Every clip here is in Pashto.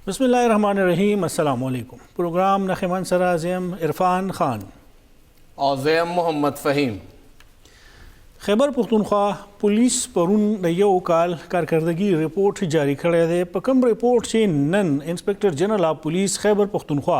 बिस्मिल्लाहिर्रहमानिर्रहीम। अस्सलाम वालेकुम। प्रोग्राम नखमन सराज़िम इरफान खान और ज़ैम मोहम्मद फ़हीम। खैबर पख्तूनख्वा पुलिस परून د یو کال کارکردګي रिपोर्ट जारी کړی دی. په کوم रिपोर्ट چې نن انسپکټر جنرال اف پولیس خیبر پختونخوا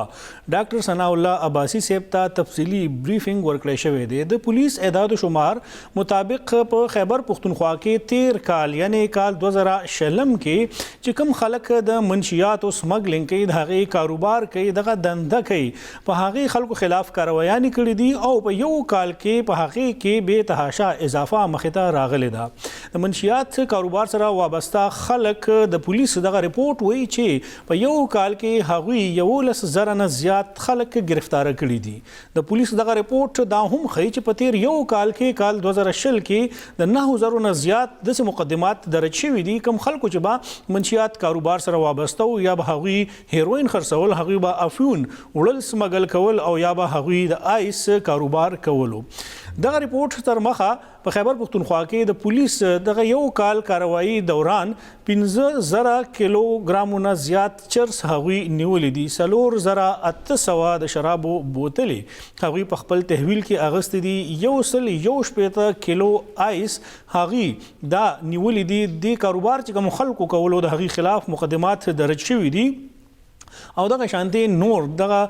ډاکټر ثناء الله عباسی صاحب ته تفصیلی بریفینګ ورکړی شوی دی. د پولیس اعداد و شمار مطابق په خیبر پختونخوا کې 13 کال یعنی کال 2000 کې چې کوم خلک د منشیات او سمګلینګ کوي، د هغې کاروبار کوي، دغه دنده کوي، په هغې خلکو خلاف کاروایانې کړي دي او په یو کال کې په هغې کې بې تحاشا اضافه مخې ته راغلی ده. د منشیات کاروبار سره وابسته خلک د پولیس دغه ریپورت وایي چې په یو کال کې هغوی 11,000 نه زیات خلک گرفتاره کړي دي. د پولیس دغه ریپورت دا هم ښیي چې په تیر یو کال کې کال 2020 کې د 9,000 نه زیات داسې مقدمات درج شوي دي کوم خلکو چې به منشیات کاروبار سره وابسته و، یا به هغوی هیروین خرڅول، هغوی به افیون وړل سمګل کول او یا به هغوی د آیس کاروبار کولو. دغه ریپورت تر مخه په خیبر پختونخوا کې د پولیس دغه یو کال کاروایی دوران 15,000 کیلوګرامونه زیات چرس هغوی نیولې دي. 4,800 د شرابو بوتلې هغوی په خپل تحویل کې اغستې دي. 1,180 کیلو آیس هغوی دا نیولې دي. د کاروبار چې کوم خلکو کولو د هغوی خلاف مقدمات درج شوي دي او دغه شانتي نور دغه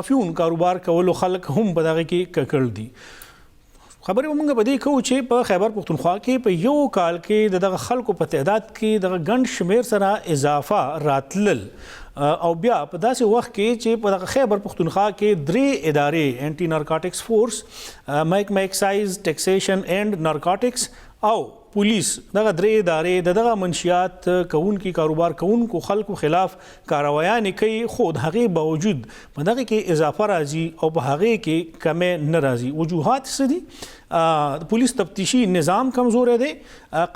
افیون کاروبار کولو خلک هم په دغه کې ککړ دي. خبرې موږ په دې کوو چې په خیبر پختونخوا کې په یو کال کې دغه خلکو په تعداد کې دغه ګڼ شمیر سره اضافه راتلل او بیا په داسې وخت کې چې په دغه خیبر پختونخوا کې 3 ادارې انټي نارکوټکس فورس، محکمه ایکسایز، ټیکسیشن اینڈ نارکوټکس او پولیس دغه 3 ادارې دغه منشیات کوونکي کاروبار کوونکو خلکو خلاف کاروایانې کوي، خو د هغې باوجود په دغه کې اضافه راځي او په هغې کې کمې نه راځي. وجوهات څه دي؟ د پولیس تفتیشي نظام کمزوری دی،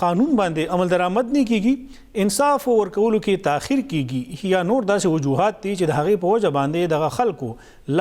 قانون باندې عمل درآمد نه کیږي، انصاف ورکولو کې تاخیر کیږي، یا نور داسې وجوهات دي چې د هغې په وجه باندې دغه خلکو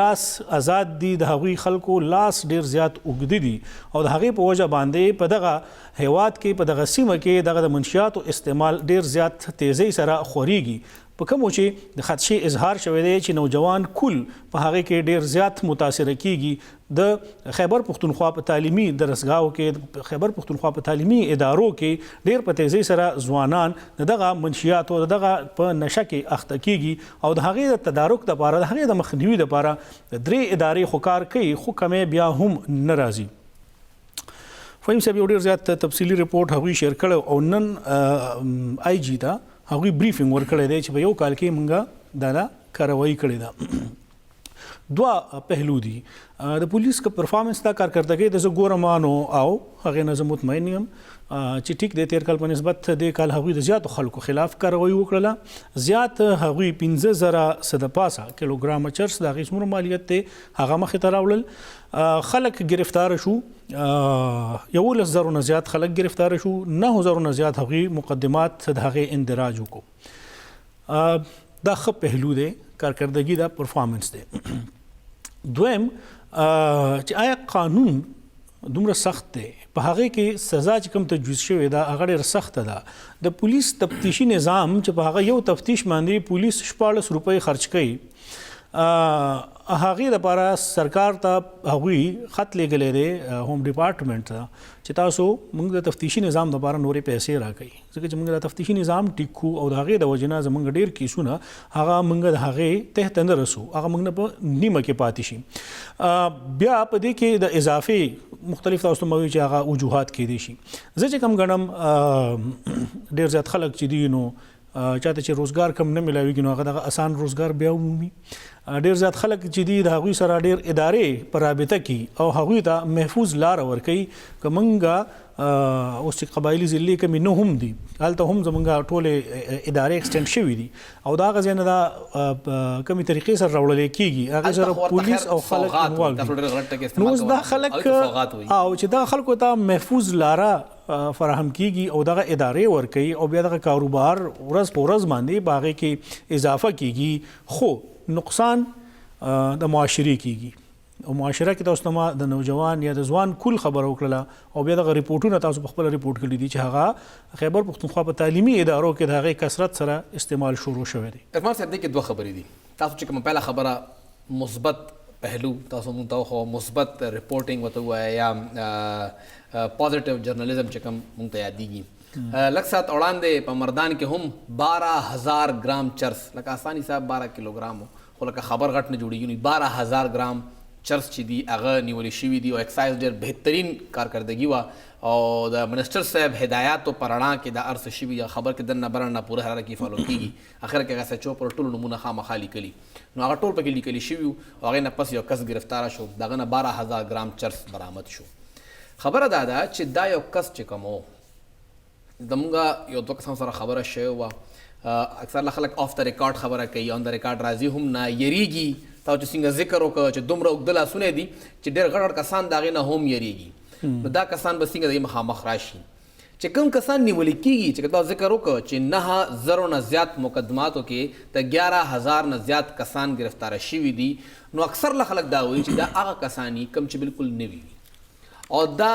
لاس آزاد دي، د هغوی خلکو لاس ډیر زیات اوږده دي او د هغې په وجه باندې په دغه هیواد کې په دغه سیمه کې دغه د منشیاتو استعمال ډیر زیات تیزی سره خورېږي. په کومو چې د خدشې اظهار شوی دی چې نوجوان کل په هغې کې ډیر زیات متاثره کیږي. د خیبر پختونخوا په تعلیمي درسګاو کې، خیبر پختونخوا په تعلیمي ادارو کې ډیر په تیزی سره ځوانان دغه منشیاتو دغه په نشه کې اخته کیږي او د هغې د تدارک لپاره، د هغې د مخنیوي لپاره 3 ادارې خو کار کوي، خو کمې بیا هم نه راځي. فهیم صاحب یو ډیر زیات تفصیلي ریپورت هغوی شیر کړی او نن آی جی ته هغوی بریفینګ ورکړی دی چې په یو کال کې موږ دا کاروایی کړې ده. دوه پهلو دي د پولیس که پرفارمنس دا کارکردګۍ د زه ګورم نو او هغې نه زه مطمئن یم چې ټیک دی. تیر کال په نسبت دې کال هغوی د زیاتو خلکو خلاف کاروایی وکړله. زیات هغوی 15,000 کیلوګرامه چرس د هغې څومره مالیت دی هغه مخې ته راوړل. خلک گرفتاره شو، 11,000 نه زیات خلک گرفتاره شو، 9,000 نه زیات هغوی مقدمات د هغې اندراج وکړو. دا ښه پهلو دی، کارکردګي دا پرفارمنس دی. دویم چې آیا قانون دومره سخت دی، په هغې کې سزا چې کوم تجویز شوې ده هغه ډېره سخته ده. د پولیس تفتیشي نظام چې په هغه یو تفتیش باندې پولیس 14 روپۍ خرچ کوي، هغې لپاره سرکار ته هغوی خط لیږلی دی هوم ډپارټمنټ ته چې تاسو موږ د تفتیشي نظام لپاره نورې پیسې راکوي، ځکه چې موږ د تفتیشي نظام ټیک کړو او د هغې د وجې نه زموږ ډېر کیسونه هغه موږ د هغې تحت نه رسو، هغه موږ نه په نیمه کې پاتې شي. بیا په دې کې د اضافې مختلف تاسو ته چې هغه وجوهات کیدی شي. زه چې کوم ګڼم ډېر زیات خلک چې دي نو چاته چې روزګار کم نه ملاویږي نو هغه دغه اسان روزګار بیا ومومي. ډیر زیات خلک چې دي د هغوی سره ډیر ادارې په رابطه کې او هغوی ته محفوظ لاره ورکوي. که موږ اوس چې قبایلي ضلعې کمې نه هم دي، هلته هم زموږ ټولې ادارې اکسټنډ شوي دي او د هغه ځای نه دا کومې طریقې سره راوړلی کېږي، هغې سره پولیس او خلک انوالو دي. نو اوس دا خلک او چې دا خلکو ته محفوظ لاره فراهم کیږي او دغه ادارې ورکوي او بیا دغه کاروبار ورځ په ورځ باندې په هغې کې اضافه کیږي، خو نقصان د معاشرې کیږي. او معاشره کې تاسو ته د نوجوان یا د ځوان کل خبر وکړه او بیا دغه ریپورټونه تاسو په خپل ریپورټ کړی دي چې هغه خیبر پښتونخوا په تعلیمي ادارو کې د هغې کثرت سره استعمال شروع شوی دی. ارمان صاحب دې کې دوه خبرې دي. تاسو چې کومه پهله خبره مثبت پهلو تاسو مونږ ته خو مثبت ریپورټینګ وته وایي یا پازیټیو جرنالیزم چې کوم مونږ ته یادېږي. لږ ساعت وړاندې په مردان کې هم 12,000 ګرام چرس لکه آساني صاحب 12 کیلوګرام خو لکه خبر غټ نه جوړېږي 12,000 ګرام چرس چې دي هغه نیولې شوي دي او ایکسایز ډېر بهترین کارکردګي وه او د منسټر صاحب هدایاتو په رڼا کې دا ارڅ شوي خبر کې دننه برنه پوره هره کې فالو کېږي. اخر کې هغه سچو پر ټولو نمونه خامخا لیکلي نو هغه ټول پکې لیکلي شوي او هغې نه پس یو کس ګرفتاره شو دغه نه 12,000 ګرام چرس برآمد شو. خبره دا ده چې دا یو کس چې کوم زمونږ یو دوه کسانو سره خبره شوې وه. اکثر خلک آف د ریکارډ خبره کوي آن د ریکارډ راځي هم نه یریږي. تا چې څنګه ذکر وکړه چې دومره اوږده لاسونه دي چې ډېر غټ غټ کسان د هغې نه هم یریږي نو دا کسان به څنګه د دې مخامخ راشي. چې کوم کسان نیولې کېږي چې تا ذکر وکړه چې 9,000 نه زیات مقدماتو کې د 11,000 نه زیات کسان ګرفتاره شوي دي نو اکثر خلک دا وایي چې دا هغه کسان دي کوم چې بالکل نوي وي او دا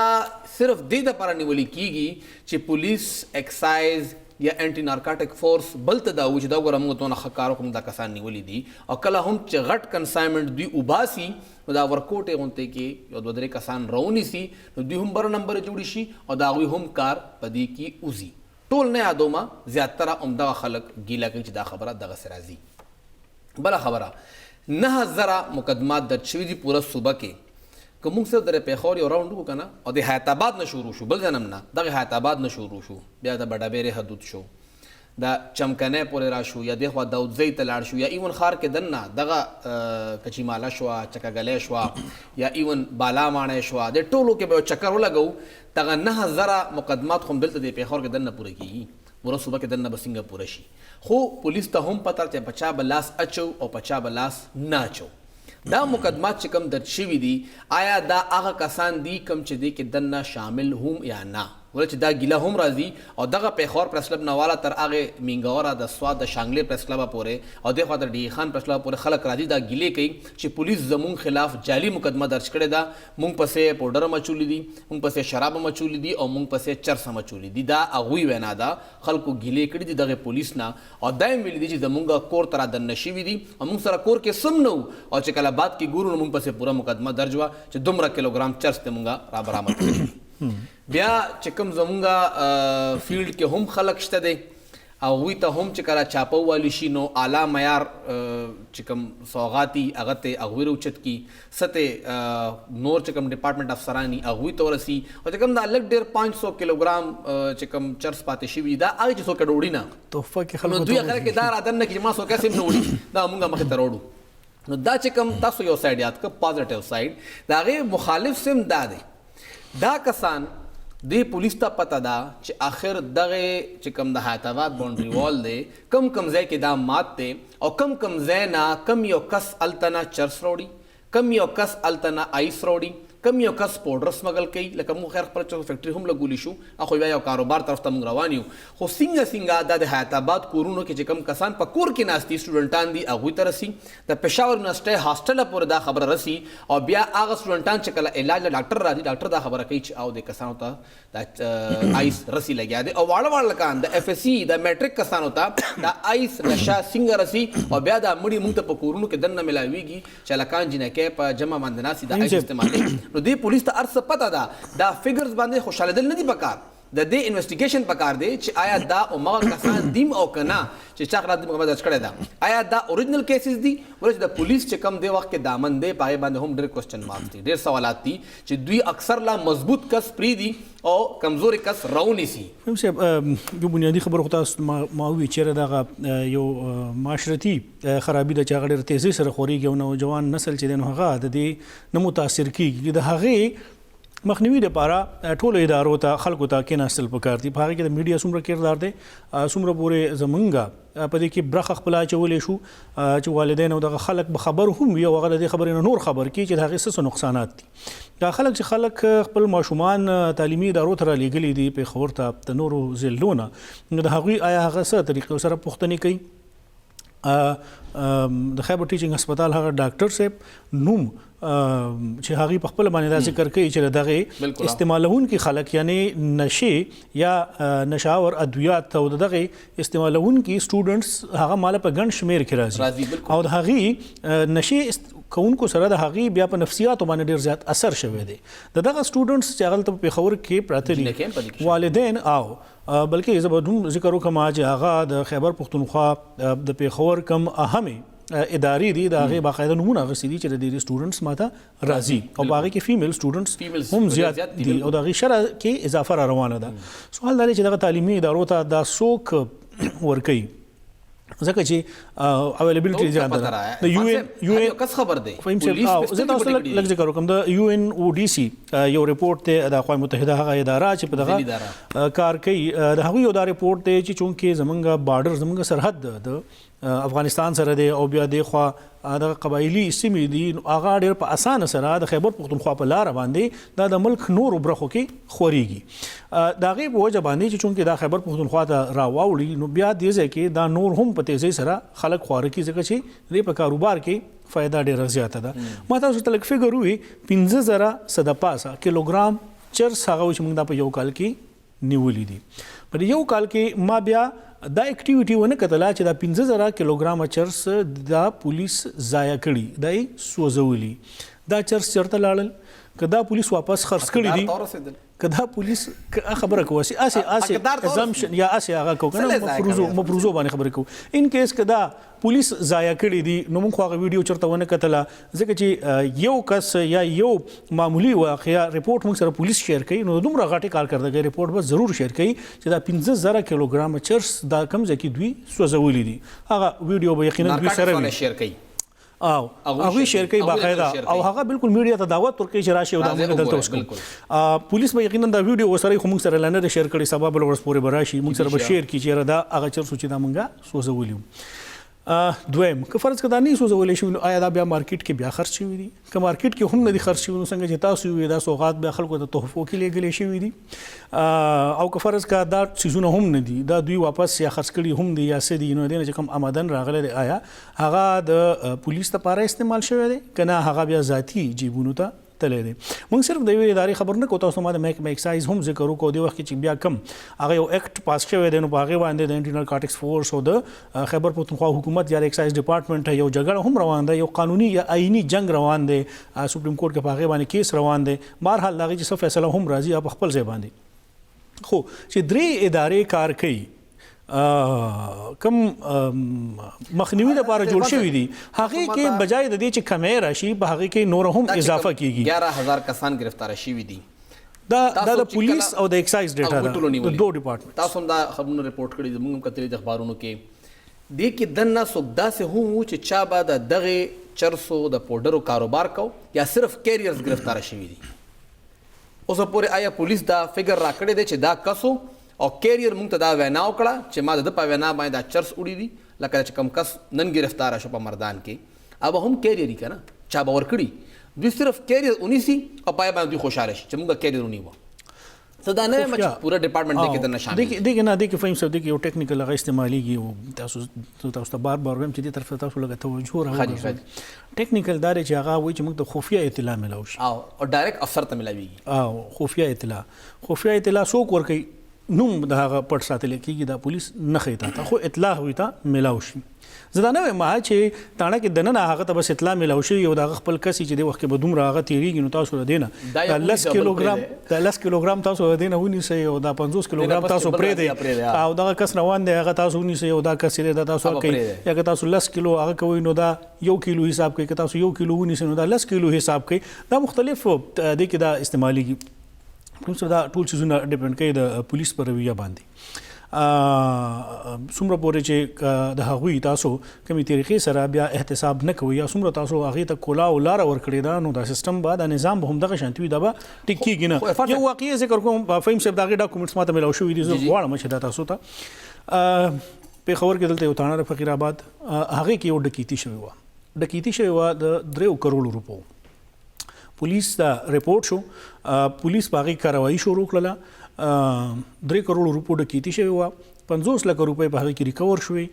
صرف دې دپاره نیولې کېږي چې پولیس ایکسایز یا انټي نارکاټک فورس بل ته دا وایي چې دا ګوره موږ دونه ښه کار وکړو دا کسان نیولي دي او کله هم چې غټ کنسایمنټ دوی وباسي نو دا ورکوټې غونتې کې یو 2-3 کسان راونیسي نو دوی هم بر نمبر جوړي شي او د هغوی هم کار په دې کې وځي. ټول نه یادومه زیاتره همدغه خلک ګیله کوي چې دا خبره دغسې راځي. بله خبره 9,000 مقدمات درج شوي دي پوره صوبه کې که موږ صرف د پیښور یو راونډ وکړو که نه او د حیات آباد نه شروع شو بل ځای نه هم نه دغه حیات آباد نه شروع شو بیا د بډابیرې حدود شو د چمکنی پورې را شو یا دېخوا داودزۍ ته لاړ شو یا ایون ښار کې دننه دغه کچیماله شوه چکهګلی شوه یا ایون بالا ماڼۍ شوه د ټولو کې به یو چکر ولګو دغه 9,000 مقدمات خو هم دلته د پیښور کې دننه پوره کېږي پوره صوبه کې دننه به څنګه پوره شي خو پولیس ته هم پته چې په چا به لاس اچو او په چا به لاس نه اچو. دا مقدمات چې کوم درج شوي دي آیا دا هغه کسان دي کوم چې دې کې دننه شامل هم یا نه ولې چې دا ګیله هم راځي او دغه پیښور پریس کلب نه والا تر هغې مینګوره د سوات د شانګلې پریس کلبه پورې او دې خوا د ډي خان پریس کلبه پورې خلک راځي دا ګیلې کوي چې پولیس زمونږ خلاف جعلي مقدمه درج کړې ده مونږ پسې پوډر هم اچولي دي مونږ پسې شراب هم اچولي دي او مونږ پسې چرس هم اچولي دي. دا هغوی وینا ده خلکو ګیلې کړي دي دغې پولیس نه او دا یې ویلي دي چې زمونږ کور ته رادننه شوي دي او مونږ سره کور کې سم نه وو او چې کله بعد کې ګورو نو مونږ پسې پوره مقدمه درج وه چې دومره کیلوګرام چرس ته مونږ را برآمد کړي. بیا چې کوم زمونږ فیلډ کې هم خلک شته دی هغوی ته هم چې کله چاپه والی شي نو اعلی معیار چې کوم سوغاتي هغه ته هغوی راوچت کي څه نور چې کوم ډپارټمنټ افسران دي هغوی ته ورسي او چې کوم دا لږ ډېر 500 کیلوګرام چې کوم چرس پاتې شوي دا هغه چې څوک ډوډي نه تحفه کې خلکو نو دوی هغه کې دا رادننه کړي چې ما څوک هسې هم نه وړي دا مونږ مخې ته راوړو. نو دا چې کوم تاسو یو سایډ یاد کړه پازیټیو سایډ د هغې مخالف سم دا دی دا کسان دی پولیس ته پته ده چې آخر دغه چې کوم د حیات آباد باونډري وال دی کم ځای کې دا مات دی او کم ځای نه کم یو کس هلته نه چرس راوړي کم یو کس هلته نه آیس راوړي کم یو کس پوډر سمګل کوي لکه موږ خیر خپله فیکټري هم لګولی شو اخو بیا یو کاروبار طرف ته موږ روان یو خو څنګه دا د حیات آباد کورونو کې چې کوم کسان په کور کې ناست دي سټوډنټان دي هغوی ته رسي د پېښور یونیورسټۍ هاسټله پورې دا خبره رسي او بیا هغه سټوډنټان چې کله علاج له ډاکټر راځي ډاکټر دا خبره کوي چې او د کسانو ته دا آیس رسي لګیا دی او واړه لکان د اف ایس سی د میټریک کسانو ته دا آیس نشه څنګه رسي او بیا دا مړي موږ ته په کورونو کې دننه ملاویږي چې لکان جنکۍ په جمع باندې ناستي دا آیس استعمالوي نو دې پولیس ته هر څه پته ده دا فګرز باندې خوشحالېدل نه دي پکار د دې انویسټیګیشن پکار دی چې آیا دا همغه کسان دیم او که نه چې چا خلاف مقدمه درج کړې ده آیا دا اوریجنل کیسز دي ولې چې د پولیس چې کم دی وخت کې دامن دی په هغې باندې هم ډېر کوېسچن مارکس دي ډېر سوالات دي چې دوی اکثر لا مضبوط کس پرېږدي او کمزوري کس راونیسي. فهم صاحب یو بنیادي خبره خو تاسو ما ووایي چېرې دغه یو معاشرتي خرابي ده چې هغه ډېر تیزۍ سره خورېږي او نوجوان نسل چې دی نو هغه د دې نه متاثر کېږي د هغې مخنیوي لپاره ټولو ادارو ته خلکو ته کېناستل پکار دي په هغې کې د میډیا څومره کردار دی څومره پورې زمونږ په دې کې برخه خپله اچولی شو چې والدین او دغه خلک به خبر هم وي او هغه د دې خبرې نه نور خبر کړي چې د هغې څه نقصانات دي دا خلک چې خلک خپل ماشومان تعلیمي ادارو ته رالیږلي دي پیښور ته د نورو ضلعو نه نو د هغوی آیا هغه څه طریقو سره پوښتنې کوي د خیبر ټیچینګ هسپتال هغه ډاکټر صاحب نوم چې هغه په خپل باندې دا ذکر کوي چې دغه استعمالونکي خلک یعنی نشي یا نشاور ادویات او دغه استعمالونکي سټوډنټس هغه مال په ګڼ شمیر کې راځي او د هغه نشي کونکو سره د هغه بیا په نفسیات باندې ډیر زیات اثر شوی دی دغه سټوډنټس چې هغه ته په خبر کې پراته دي والدین او بلکې زبردوم ذکر وکم چې هغه د خیبر پختونخوا د پیښور کم اهمه ادارې دي د هغه باقاعده نمونه غوښتي دي چې د دې سټوډنټس ماته راځي او باقي کې فیمیل سټوډنټس هم زیات دي او د هغه شره کې اضافه را روانه ده سوال دا چې دغه تعلیمي ادارو ته دا څوک ورکوي ځکه چې اویلیبিলিټي زیاته ده د یو ان کس خبر دی زه تاسو لږ ذکر وکم د یو ان او ډي سي یو ریپورت ته د اقوام متحده هغه اداره چې په دغه کار کوي د هغه یو دا ریپورت ته چې چونکې زمونږ بارډر زمونږ سرحد د افغانستان سره دی او بیا د خوا د قبایلی سیمې دي هغه ډېر په اسانه سره د خیبر پختونخوا په لار باندې د ملک نور برخو کې خوريږي دا غي په وجه باندې چې چونکې دا خیبر پختونخوا ته راوړي نو بیا دې ځکه دا نور هم په تیزی سره خلک خواره کی ځکه چې دې په کاروبار کې فائدہ ډېر زیاته ده ما تاسو ته لږ فګر وي 15000 صدپاسه کیلوګرام چرس هغه چې موږ دا په یو کال کې نیولې دي په یو کال کې ما بیا دا اکټیویټي ونه کتله چې دا 15000 کیلوګرام چرس دا پولیس ضایع کړي دای سوځولي دا چرس چرته لاړل کدا پولیس واپس خرڅ کړي دي کدا پولیس خبره کوي اسه ازامشن یا اسه هغه کو کنه مفروضو باندې خبره کو ان کیس کدا پولیس ضایع کړي دي نو موږ هغه ویډیو چرته ونه کتله ځکه چې یو کس یا یو معمولی واقعیا ریپورت موږ سره پولیس شیر کوي نو دومره غاټي کارکردګي ریپورت به ضرور شیر کوي چې دا 15000 کیلوګرام چرس دا کم ځکه دوی سوځولي دي هغه ویډیو به یقینا دوی سره شیر کوي او هغه شیر کوي باقاعده او هغه بالکل میډیا ته دعوت ورکوي چې راشي او دا موږ دلته وسکو پولیس به یقینا دا ویډیو وسره خو موږ سره لنه شیر کړي سبب ورس پورې براشي موږ سره به شیر کی چې دا هغه چر سوچي دا موږ سوزولیو دویم که فرض کړه نه سوزولې شو آیا دا بیا مارکیټ کې بیا خرڅ شوی دي که مارکیټ کې هم نه دي خرڅ شوی نو څنګه چې تاسو وي دا سوغات به خلکو ته تحفو کې لګلې شوی دي او که فرض کړه دا سيزونه هم نه دي دا دوی واپس یا خرڅ کړي هم دي یا څه دي نو دې چې کوم آمدن راغله دی آیا هغه د پولیس لپاره استعمال شوی دی کنه هغه بیا ذاتی جیبونو ته تللی دی موږ صرف د یوې ادارې خبر نه کوو تاسو ما د محکمه ایکسایز هم ذکر وکړو د وخت کې چې بیا کم هغه یو ایکټ پاس شوی دی نو په هغې باندې د انټرنل نارکوټکس فورس او د خیبر پختونخوا حکومت یا د ایکسایز ډپارټمنټ یو جګړه هم روان ده یو قانوني یا آئینی جنگ روان دی سپریم کورټ کې په هغې باندې کیس روان دی بهرحال د هغې چې څه فیصله هم راځي په خپل ځای باندې خو چې درې ادارې کار کوي کم مخنیوي لپاره جوړ شوی دي هغه کې بجای د دې چې کمې راشي په هغه کې نور هم اضافه کیږي 11000 کسان گرفتار شوي دي دا د پولیس او د ایکسایز ډیټا ده د دوه ډپارټمنټ تاسو هم دا خبرونه رپورټ کړي موږ کتلې د اخبارونو کې دې کې دنه سودا سه هم چې چا بعد دغه چرسو د پودرو کاروبار کو یا صرف کیریرز گرفتار شوي دي اوس پورې آیا پولیس دا فګر راکړي دي چې دا کسو او کیریئر مونږ ته دا وینا وکړه چې ما د په وینا باندې دا چرس وړي دي لکه چې کم کس نن گرفتار شو په مردان کې اب هم کیریئر یې کنه چا باور کړي دوی صرف کیریئر ونیسي او پای باندې خوشاله شي چې مونږ کیریئر ونیو صدا نه مچ پورا ډپارټمنټ کې درنه شامل دي نه دي کې فهم سره دي کې یو ټیکنیکل هغه استعماليږي او تاسو ته بار بار هم چې دې طرف تاسو لګه توجه راوړئ ټیکنیکل دار چې هغه وایي چې موږ ته خفیه اطلاع ملو شي او ډایرکټ افسر ته ملاويږي او خفیه اطلاع څوک ورکوي نوم د هغه پټ ساتل کېږي د پولیس نه خېتا ته خو اطلاع وي ته ملاو شي زه دا نه وایم چې تاڼه کې دننه هغه ته بس اطلاع ملاو شي یو د خپل کسي چې د وخت کې بدوم راغه تیریږي نو تاسو دینه د 10 کیلوګرام تاسو دینه ونیسئ او د 50 کیلوګرام تاسو پرې دی او دا کس روان دی هغه تاسو ونیسئ او دا کس لري تاسو کوي یا تاسو 10 کیلو هغه کوي نو دا 1 کیلو حساب کوي تاسو 1 کیلو ونیسئ نو دا 10 کیلو حساب کوي دا مختلف د کې دا استعمالي کوم څه دا ټول چیزونه ډیپند کوي د پولیس پر رویه باندې څومره پورې چې د هغوی تاسو کومې طریقې سره بیا احتساب نه کوي یا څومره تاسو هغې ته کولا او لاره ورکړې ده نو دا سیستم به دا نظام به همدغه شانتي وي دا به ټیک کېږي نه یو واقعي ذکر کوم فهیم صاحب د هغې ډاکومنټس ما ته میلاو شوي دي زه غواړم چې دا تاسو ته پېښور کې دلته یو تاڼه د فقیر آباد هغې کې یو ډکیتي شوې وه د 3 کروڑو روپو پولیس دا ریپورټ شو پولیس په هغې کاروایي شروع کړله 3 کروڑ روپو ډکیتي شوې وه 50 لک روپۍ په هغې کې ریکور شوې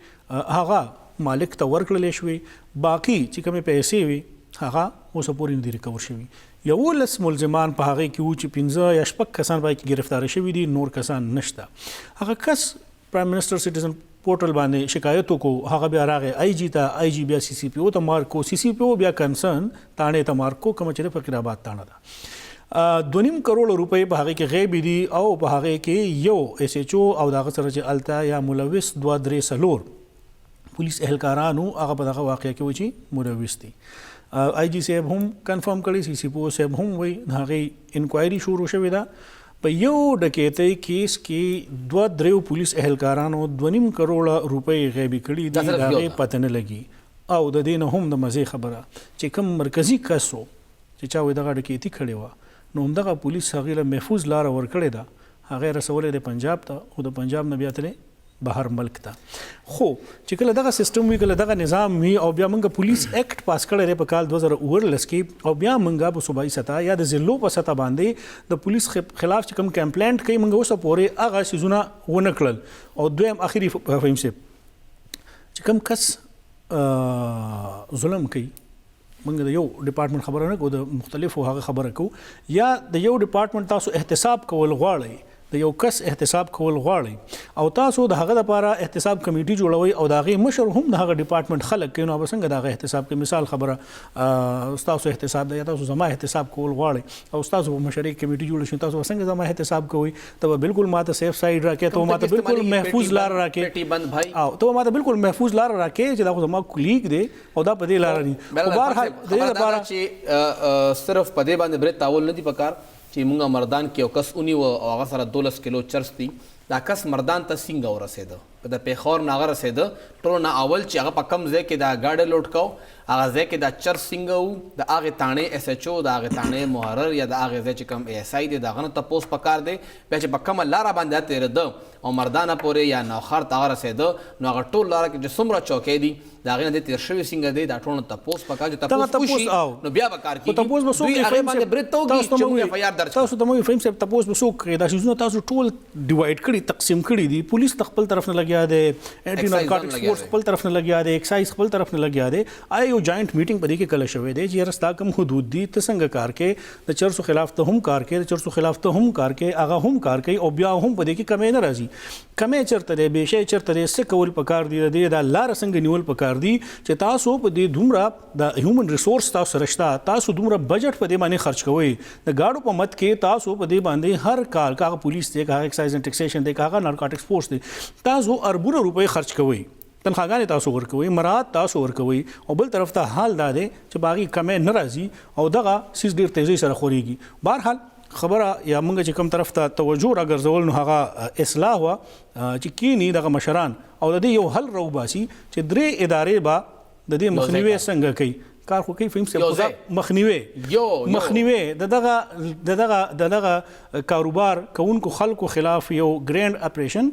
هغه مالک ته ورکړلې شوې، باقي چې کومې پیسې وي هغه اوسه پورې نه دي ریکور شوي. 11 ملزمان په هغې کې وو چې 15 یا 6 کسان پای کې ګرفتاره شوي دي، نور کسان نشته. هغه کس پرایم منسټر سټیزن پورټل باندې شکایت وکړو، هغه بیا راغی آی جی ته، آی جی بیا سی سی پی او ته مارکو، سی سی پی او بیا کنسرن تاڼې ته مارکو، کومه چې د فقیرآباد تاڼه ده. 2.5 کروڑ روپۍ په هغې کې غیبي دي او په هغې کې یو ایس ایچ او او د هغه سره چې الته یا ملوث 2-3 پولیس اهلکارانو هغه په دغه واقعه کې و چې ملوث دي. آی جی صاحب هم کنفرم کړی، سی سی پی او صاحب هم وایي د هغې انکوایري شروع شوې ده. په یو ډکیتۍ کیس کې 2-3 پولیس اهلکارانو 2.5 کروڑ روپۍ غیبي کړي دي، د هغې پته نه لګي. او د دې نه هم د مزې خبره چې کوم مرکزي کس و چې چا وایي دغه ډکیتي کړې وه، نو همدغه پولیس هغې له محفوظ لاره ورکړې ده، هغې رسولې د پنجاب ته، او د پنجاب نه بیا تلې بهر ملک ته. خو چې کله دغه سیستم وي، کله دغه نظام وي، او بیا موږ پولیس ایکټ پاس کړی دی په کال 2019 کې، او بیا موږ په صوبایي سطح یا د ضلعو په سطح باندې د پولیس خلاف چې کوم کمپلینټ کوي، موږ اوسه پورې هغه څیزونه ونه کړل. او دویم اخري فهیم صاحب چې کوم کس ظلم کوي، موږ د یو ډپارټمنټ خبره نه کوو، د مختلفو هغه خبره کوو، یا د یو ډپارټمنټ تاسو احتساب کول غواړئ، د یو کس احتساب کول غواړئ، او تاسو د هغه لپاره احتساب کمیټي جوړوئ، او د هغې مشر هم د هغه ډپارټمنټ خلک کوي، نو به څنګه د هغه احتساب کوي؟ مثال خبره ستاسو احتساب دی، یا تاسو زما احتساب کول غواړئ او ستاسو په مشرۍ کمیټي جوړه شي، تاسو به څنګه زما احتساب کوئ؟ ته به بالکل ماته سیف سایډ راکړې، ته به ماته بالکل محفوظ لاره راکړې، او ته به ماته بالکل محفوظ لاره راکړې چې دا خو زما کولیګ دی او دا په دې لاره دي. خو بهرحال د دې لپاره چې صرف په دې باندې برید تاول نه دي پکار چې مونږه مردان کې یو کس ونیوه او هغه سره 12 کیلو چرس دي. دا کس مردان ته څنګه ورسېده؟ د پیښور نه هغه رسېده، ټولو نه اول چې هغه په کم ځای کې دا ګاډی لوډ کو، هغه ځای کې دا چرس څنګه و، د هغې تاڼې ایس ایچ او، د هغې تاڼې محرر یا د هغې ځای چې کوم ای ایس آی دی، د هغه نه تپوس پکار دی. بیا چې په کومه لاره باندې تېرېده او مردانه پورې یا نوښار ته هغه رسېده، نو هغه ټول لاره کې چې څومره چوکۍ دي د هغې نه دی تېر شوي څنګه دی، دا ټول نه تپوس پکار چې تپوس وشي، نو بیا به کار کېږي. دوی هغې باندې برید ته وکړي چې موږ اف آی آر درج کړو. تاسو ته مو فهیم صاحب تپوس به څوک کوي؟ دا څیزونه تاسو ټول ډیوایډ کړي، تقسیم کړي دي. پولیس د خپل طرف نه لګیا دی، انټي نارکوټکس فورس خپل طرف نه لګیا دی، ایکسایز خپل طرف نه لګیا دی. آیا یو جاینټ میټینګ په دې کې کله شوی دی چې یاره ستا کوم حدود دي، ته څنګه کار کوې، د چرسو خلاف ته هم کار کوې، د چرسو خلاف ته هم کار کوې، هغه هم کار کوي، او بیا هم په دې کې کمی نه راځي. کمی چېرته دی، بې شی چېرته دی، څه کول پکار دي، د دې دا لاره څنګه نیول پکار دي چې تاسو په دې دومره د هیومن ریسورس تاسو سره شته، تاسو دومره بجټ په دې باندې خرچ کوئ، د ګاډو په مت کې تاسو په دې باندې هر کال که هغه پولیس دی، که هغه ایکسایز اینډ ټیکسیشن دی، که هغه نارکوټکس فورس دی، تاسو اربونه روپۍ خرچ کوئ، تنخواګانې تاسو ورکوئ، مراعات تاسو ورکوئ، او بل طرف ته حال دا دی چې باغي کمی نه راځي او دغه سیز ډېر تیزۍ سره خورېږي. بهرحال خبره یا موږ چې کوم طرف ته توجه راګرځول، نو هغه اصلاح وه چې کینی دغه مشران او د دې یو حل راوباسي چې 3 ادارې به د دې مخنیوی څنګه کوي. کار خو کوي فهم صاحب، مخنیوی د دغه کاروبار کوونکو خلکو خلاف یو ګرینډ اپریشن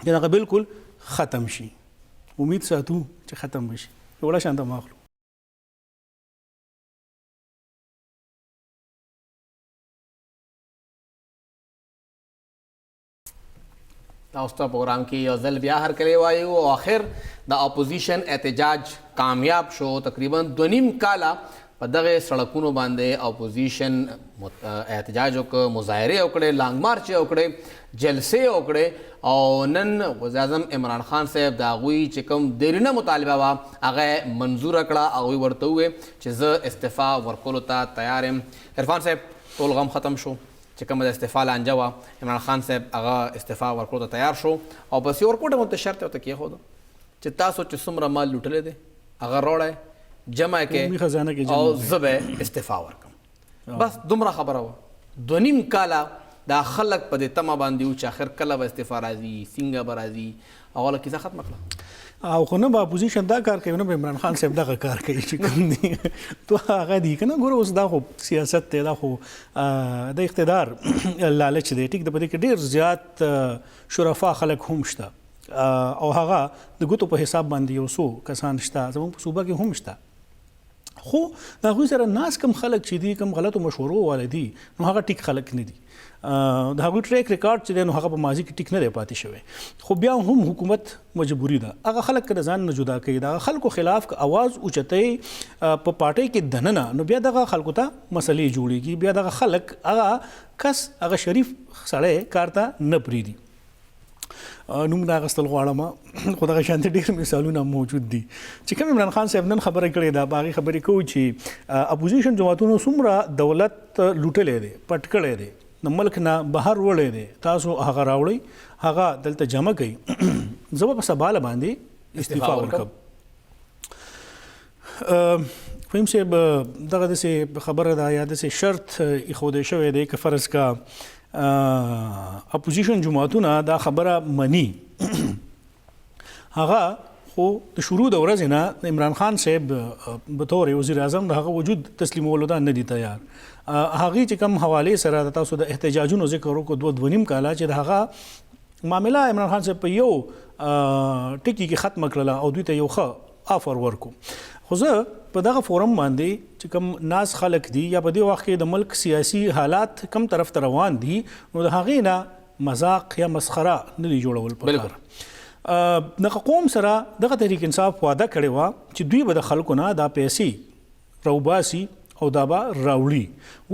چې هغه بالکل ختم شي. امید ساتو چې ختم بشي. وړه شانته ماخلو. تاسو ته پروګرام کې یو ځل بیا هرکلی وایو، او آخر د اپوزیشن احتجاج کامیاب شو. تقریبا 2.5 کاله په دغه سړکونو باندې اپوزیشن احتجاج وکړ، مظاهرې وکړې، لانګ مارچ وکړې، جلسې وکړې، او نن وزیر اعظم عمران خان صاحب د هغوی چې کوم دیرینه مطالبه وه هغه منظوره کړه. هغوی ورته وویل چې زه استعفا ورکولو ته تیار یم. عرفان صاحب ټول غم ختم شو، چې کومه د استعفا لانجه وه، عمران خان صاحب هغه استعفا ورکولو ته تیار شو، او بس یو ورکوټ هم ورته شرط ورته کېښوده چې تاسو چې څومره مال لوټلی دی هغه راوړی، جمع کړئ او زه به استعفا ورکړم. بس دومره خبره وه. 2.5 کاله دا خلک په دې تمه باندې وو چې آخر کله به استعفا راځي، څنګه به راځي، اوله کیسه ختمه کړه. او خو نه به اپوزیشن دا کار کوي، نه به عمران خان صاحب دغه کار کوي چې کوم دی تو هغه دی که نه. ګوره اوس دا خو سیاست دی، دا خو د اقتدار لالچ دی. ټیک د په دې کې ډېر زیات شرفا خلک هم شته، او هغه د ګوتو په حساب باندې یو څو کسان شته، زموږ په صوبه کې هم شته. خو د هغوی سره ناس کم خلک چې دي کم غلطو مشورو والا دي نو هغه ټیک خلک نه دي د هغوی ټریک ریکارډ چې دی نو هغه په ماضي کې ټیک نه دی پاتې شوی خو بیا هم حکومت مجبوري ده هغه خلک که د ځان نه جدا کوي د هغه خلکو خلاف که اواز اوچتوي په پارټۍ کې دننه نو بیا دغه خلکو ته مسلې جوړېږي بیا دغه خلک هغه کس هغه شریف سړی کار ته نه پرېږدي نوم نه اخیستل غواړم خو دغه شانتې ډېر مثالونه موجود دي چې کوم عمران خان صاحب نن خبره کړې ده په هغې خبرې کوو چې اپوزیشن جماعتونو څومره دولت لوټلی دی پټ کړی دی د ملک نه بهر وړی دی تاسو هغه راوړئ هغه دلته جمع کوي زه به په سباله باندې استعفا ورکړم فهم صاحب دغه داسې خبره ده یا داسې شرط ایښودی شوی دی که فرض کا اپوزیشن جماعتونه دا خبره مني هغه خو د شروع د ورځې نه عمران خان صاحب به طور وزیر اعظم د هغه وجود تسلیمولو ته نه دي تیار هغې چې کوم حوالې سره د تاسو د احتجاجونو ذکر وکړو دوه نیم کاله چې د هغه معامله عمران خان صاحب په یو ټکي کې ختمه کړله او دوی ته یو ښه آفر ورکو خو زه په دغه فورم باندې چې کوم ناس خلک دي یا په دې وخت کې د ملک سیاسي حالات کم طرف ته روان دي نو د هغې نه مذاق یا مسخره نه دي جوړول پکار دغه قوم سره دغه تحریک انصاف وعده کړې وه چې دوی به د خلکو نه دا پیسې راوباسي او دا به راوړي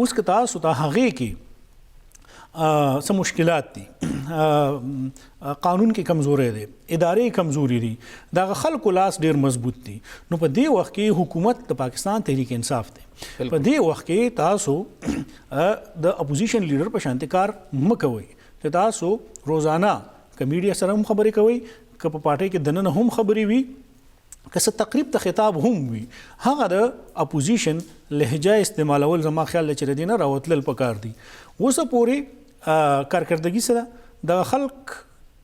اوس که تاسو ته هغې کې څه مشکلات دي قانون کې کمزوري دی ادارې کمزوري دي دغه خلکو لاس ډېر مضبوط دي نو په دې وخت کې حکومت د پاکستان تحریک انصاف دی په دې وخت کې تاسو د اپوزیشن لیډر په شانتي کار مه کوئ چې تاسو روزانه که میډیا سره هم خبرې کوئ که په پارټۍ کې دننه هم خبرې وي که څه تقریب ته خطاب هم وي هغه د اپوزیشن لهجه استعمالول زما خیال دی چې د دې نه راوتلل پکار دي اوسه پورې کارکردګي سره د خلک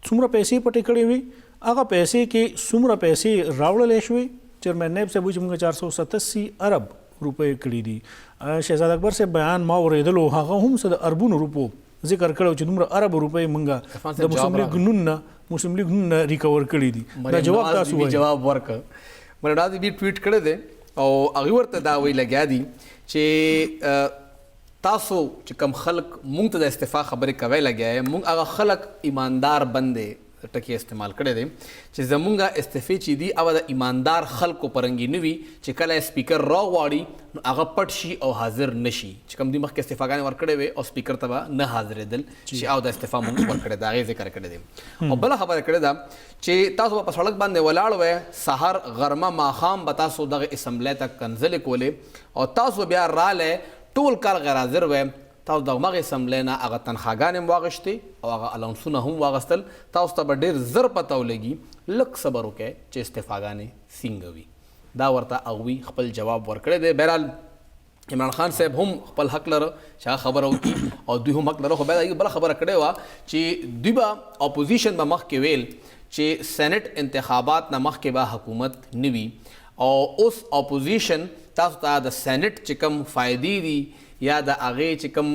څومره پیسې پټې کړې وي هغه پیسې کې څومره پیسې راوړلی شوې چیرمین نایب صاحب وایي چې موږ 487 ارب روپۍ کړي دي شهزاد اکبر صاحب بیان ما اورېدلو هغه هم څه د اربونو روپو ذکر کړی چې دومره ارب روپۍ موږ د مسلم لیګ نون نه ریکور کړي دي دا جواب تاسو وایي جواب ورکړه مرډا دې بي ټویټ کړی دی او هغې ورته دا وایي لګیا دي چې تاسو چې کم خلک مونږ ته د استعفا خبرې کوی لګیا یې مونږ هغه خلک ایماندار بندې ټکی استعمال کړی دی چې زمونږ استعفې چې دي هغه د ایماندار خلکو پرنګي نه وي چې کله سپیکر راغواړي نو هغه پټ شي او حاضر نشي چې کوم دوی مخکې استعفاګانې ورکړې وې او سپیکر ته به نه حاضرېدل چې او د استعفا مونږ ورکړی د هغې ذکر کړی دی او بله خبره کړې ده چې تاسو به په سړک باندې ولاړ وئ سهار غرمه ماښام به تاسو دغه اسمبلی ته کنځلې کولې او تاسو بیا رالی ټول کال غیر حاضر ویم تاسو د همغې اسمبلی نه هغه تنخواګانې هم واغېشتې او هغه الاونسونه هم واغېستل تاسو ته به ډېر زر پته ولګي لږ صبر وکئ چې استعفاګانې څنګه وي دا ورته هغوی خپل جواب ورکړی دی بهرحال عمران خان صاحب هم خپل حق لره چې هغه خبره وکړي او دوی هم حق لره خو بیا د هغې بله خبره کړې وه چې دوی به اپوزیشن به مخکې ویل چې سینټ انتخابات نه مخکې به حکومت نه وي او اوس اپوزیشن تاسو ته د سینټ چې کوم فایدې دي یا د هغې چې کوم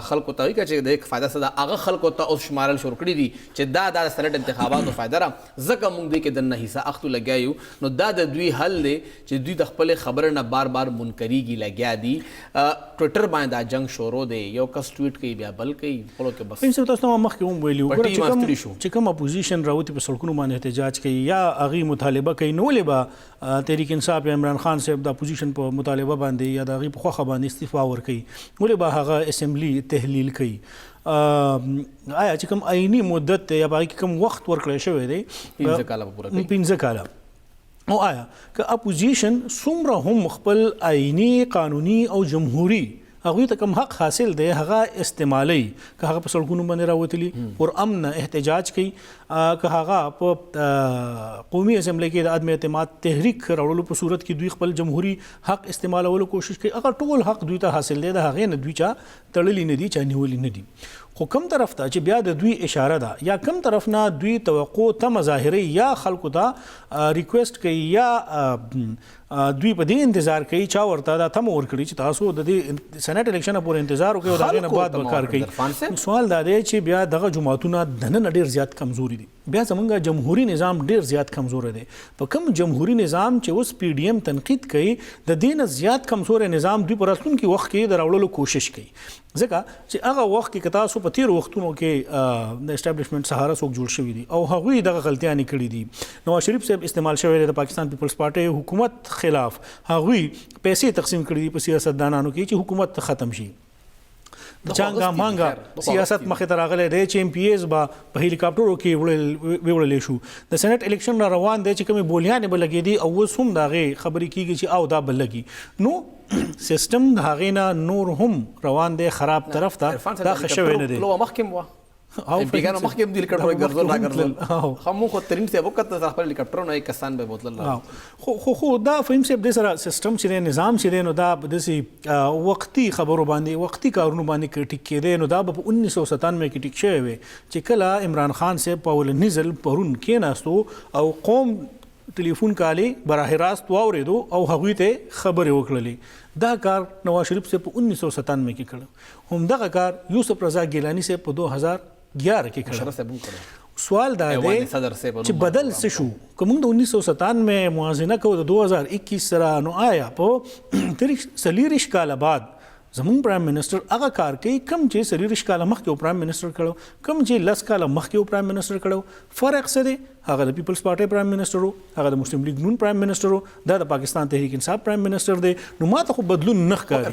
خلکو ته وایي که چې د یک فایده څه ده هغه خلکو ته اوس شمارل شروع کړي دي چې دا د سینټ انتخاباتو فایده را ځکه موږ دوی کې دننه حصه اخلو لګیا یو نو دا د دوی حل دی چې دوی د خپلې خبرې نه بار بار منکریږي لګیا دي ټویټر باندې دا جنګ شروع دی یو کس ټویټ کوي بیا بل کوي خپلو کې بس صاحب تاسو ته مخکې هم ویلي وو چې کوم اپوزیشن راوتي په سړکونو باندې احتجاج کوي یا هغې مطالبه کوي نو ولې به تحریک انصاف یا عمران خان صاحب د اپوزیشن په مطالبه باندې یا د هغې په خوښه باندې استعفا ورکوي ولې به هغه اسمبلی تحلیل کوي آیا چې کوم آئینی مدت دی یا په هغې کې کوم وخت ورکړی شوی دی 15 کاله به پوره کوي 15 کاله او آیا که اپوزیشن څومره هم خپل آئینی قانوني او جمهوري هغوی ته کوم حق حاصل دی هغه استعمالی که هغه په سړکونو باندې راوتلي پر امن احتجاج کوي که هغه په قومي اسمبلی کې د عدم اعتماد تحریک راوړلو په صورت کې دوی خپل جمهوري حق استعمالولو کوشش کوي هغه ټول حق دوی ته حاصل دی د هغې نه دوی چا تړلي نه دي چا نیولي نه دي خو کم طرف ته چې بیا د دوی اشاره ده یا کم طرف نه دوی توقع تمه ظاهروي یا خلکو ته ریکویسټ کوي یا دوی په دې انتظار کوي چا ورته دا تمه ورکړي چې تاسو د دې سینټ الیکشن پورې انتظار وکړئ او د هغې نه بعد به کار کوي سوال دا دی چې بیا دغه جماعتونه دننه ډېر زیات کمزوري دي بیا زمونږ جمهوریت نظام ډیر زیات کمزور دی. په کوم جمهوریت نظام چې اوس پی ډی ایم تنقید کوي د دې نه زیات کمزور نظام دوی په راتلونکي وخت کې د راوړلو کوشش کوي. ځکه چې هغه وخت کې که تاسو په تېرو وختونو کې د اسټابلیشمنټ سهاره څوک جوړ شوي دي او هغوی دغه غلطیانې کړي دي. نواز شریف صاحب استعمال شوی دی د پاکستان پیپلز پارټۍ حکومت خلاف، هغوی پیسې تقسیم کړي دي په سیاستدانانو کې چې حکومت ختم شي. چانګا مانګا سیاست مخې ته راغلی دی چې ایم پی ایز به په هلیکاپټرو کې وړلی شو. د سینټ الیکشن را روان دی چې کومې بولیانې به لګېدي او اوس هم د هغې خبرې کېږي چې او دا به لګي. نو سیسټم د هغې نه نور هم روان دی خراب طرف ته، دا ښه شوی نه دی. او پیګانو مخکې هم د هلیکاپټرو ګرځول راګرځول خمو خو ترین صاحب وکړه د خپل هلیکاپټرو نه کسان به بوتل خو دا فهم صاحب د سره سیستم چې دی نظام چې دی نو دا داسې وختي خبرو باندې وختي کارونو باندې ټیک کېدی. نو دا به په 1997 کې ټیک شوی وی چې کله عمران خان صاحب په اولني ځل پرون کېناستو او قوم ټلیفون کالی براه راست واورېدو او هغوی ته خبرې وکړلې. دا کار نواز شریف صاحب په 1997 کې کړو. همدغه کار یوسف رضا ګیلانی صاحب په 2011 کې کړو. سوال دا دی چې بدل څه شو که موږ د 1997 موازنه کوو د 2021 سره، نو آیا په 40 کاله بعد زمونږ پرایم منسټر هغه کار کوي کوم چې 40 کاله مخکې پرایم منسټر کړو، کوم چې 10 کاله مخکې پرایم منسټر کړو؟ فرق څه دی؟ هغه د پیپلز پارټۍ پرایم منسټر و، هغه د مسلم لیگ نون پرایم منسټر و، دا د پاکستان تحریک انصاف پرایم منسټر دی. نو ماته خو بدلون نه ښکاري.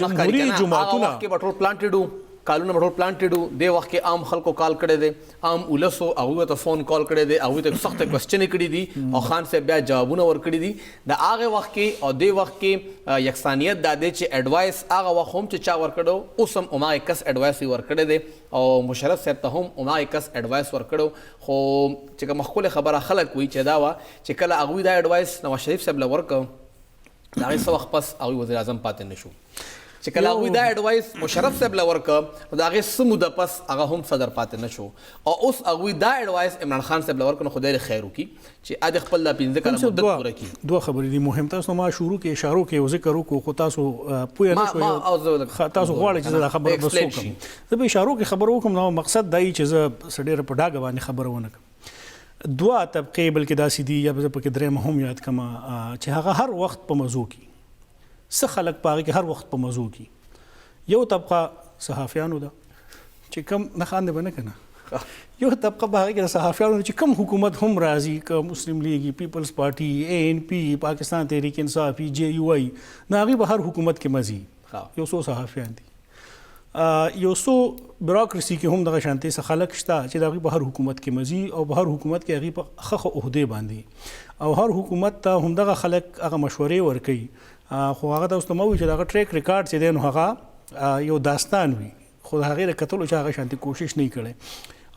جمهوري جماعتونه کالونه مټول پلانټډو د وخت کې عام خلکو کال کړي دي، عام ولسو هغه ته فون کال کړي دي، هغه ته سخت کوېسچن کړي دي او خان صاحب بیا جوابونه ورکړي دي. د هغه وخت کې او د وخت کې یکسانیت دا دی چې اډوایس هغه وخت هم چې چا ورکړو اوس هم هماغه کس اډوایس ورکړي دي او مشرف صاحب ته هم هماغه کس اډوایس ورکړو. خو چې کوم مخکله خبره خلک وي چې دا وا چې کله هغه دا اډوایس نواز شریف صاحب لورکړ دا هیڅ وخت پس هغه وزیر اعظم پاتې نشو. چې کله هغوی دا اډوایس مشرف صاحب له ورکړه نو د هغې څه موده پس هغه هم صدر پاتې نه شو او اوس هغوی دا اډوایس عمران خان صاحب له ورکړه نو خدای دې خیر وکړي چې د خپل دا 15 کاله مدت پوره کړي. دوه خبرې دي مهم. تاسو ما شروع کې اشارو کې یو ذکر وکړو خو تاسو پوه نه شوئ، تاسو غواړئ چې زه دا خبره بس وکړم. زه په اشارو کې خبره وکړم، نو مقصد دا چې زه ډېره په ډاګه باندې خبره ونه کړم. دوه طبقې بلکې داسې دي یا زه پکې درېیمه هم یاد کړم چې هغه هر وخت په مزو کې څه خلک په هغې کې هر وخت په مزو کې. یو طبقه صحافیانو ده چې کم نه خاندې به نه که نه، یو طبقه به هغې کې د صحافیانو چې کم حکومت هم راځي، که مسلم لیگ، پیپلز پارټي، اے این پی، پاکستان تحریک انصاف، جے یو آئی، نو هغې به هر حکومت کې مزي. یو څو صحافیان دي، یو څو بیروکراسي کې هم دغه شانتې څه خلک شته چې د هغوی په هر حکومت کې مزي او په هر حکومت کې هغوی په ښه عهدې باندې او هر حکومت ته همدغه خلک هغه مشورې ورکوي. خو هغه ته اوس ته ما وایي چې دغه ټریک ریکارډ چې دی نو هغه یو داستان وي، خو د هغې د کتلو چې هغه شانتې کوشش نه کړی.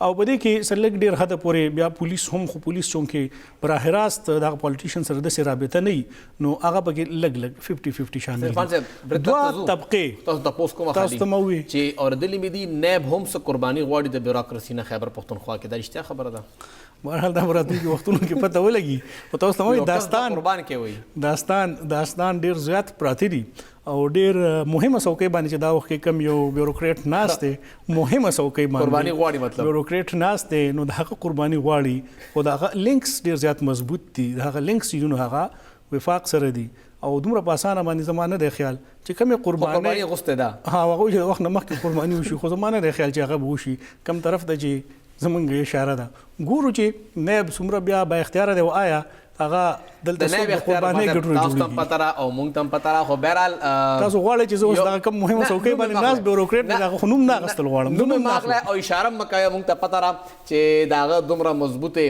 او په دې کې سره لږ ډېر حده پورې بیا پولیس هم، خو پولیس چونکې براح راست دغه پالیټیشن سره داسې رابطه نه وي نو هغه پکې لږ 50-50 شامل دي. دوه طبقې تاسو تاسو کومه تاسو ته مو وي چې اوریدلې مې دي نیب هم څه قرباني غواړي د بیروکراسي نه خیبر پښتونخوا کې. دا رښتیا خبره ده؟ بهرحال دا راتلونکي وختونو کې پته ولګي. خو تاسو ته وایي داستان قربان کې وایي داستان ډېر زیات پراته دي او ډېر مهمه څوکۍ باندې چې دا وخت کې کم یو بیوروکریټ ناست دی، مهمه څوکۍ باندې قرباني غواړي، مطلب بیوروکریټ ناست دی نو د هغه قرباني غواړي. خو د هغه لینکس ډېر زیات مضبوط دي، د هغه لینکس چې نو هغه وفاق سره دي او دومره په اسانه باندې زما نه دی خیال چې کومې قرباني غوښتې ده. هغه چې د وخت نه مخکې قرباني وشي، خو زما نه دی خیال چې هغه به وشي. کوم طرف ته چې زمونږ اشاره ده ګورو چې نیب څومره بیا با اختیاره دی او آیا هغه دلته څوک قرباني ګټونه جوړېږي. تاسو ته پته را او موږ ته هم پته را، خو بهرحال تاسو غواړئ چې زه اوس دغه کوم مهمه څوکۍ باندې ناست بیوروکریټ دی هغه خو نوم نه اخیستل غواړم. نوم یې مه اخلئ او اشاره مه کوئ. موږ ته پته را چې د هغه دومره مضبوطې